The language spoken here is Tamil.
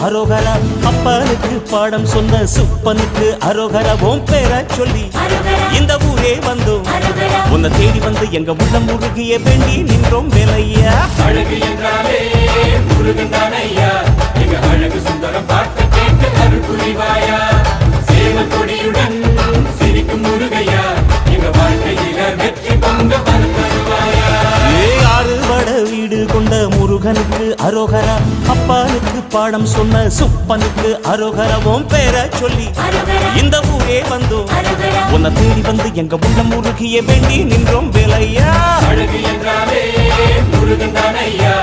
அரோகரா, அப்பனுக்கு பாடம் சொன்ன சுப்பனுக்கு அரோகரா. உன் பேரை சொல்லி இந்த ஊரே வந்தோம், உன்னை தேடி வந்து எங்க உள்ளம் முருகிய வேண்டி நின்றோம் வேலையா. அழகு என்றாலே முருகன் தானையா, எங்க அழகு சுந்தரம் பார்த்து கேட்டு அருள் புரிவாயா. சேவல் கொடியுடன் சிரிக்கும் முருகையா, எங்க வாழ்க்கையில வெற்றி பொங்க பருவாயா. ஆறுபட வீடு கொண்ட முருகனுக்கு அரோகரா, அப்பனுக்கு பாடம் சொன்ன சுப்பனுக்கு அரோகரா. உன் பேரை சொல்லி இந்த ஊரே வந்தோம், உன்னை தேடி வந்து எங்க உள்ளம் முருகிய வேண்டி நின்றோம் வேலையா. அழகு என்றாலே முருகன் தானையா,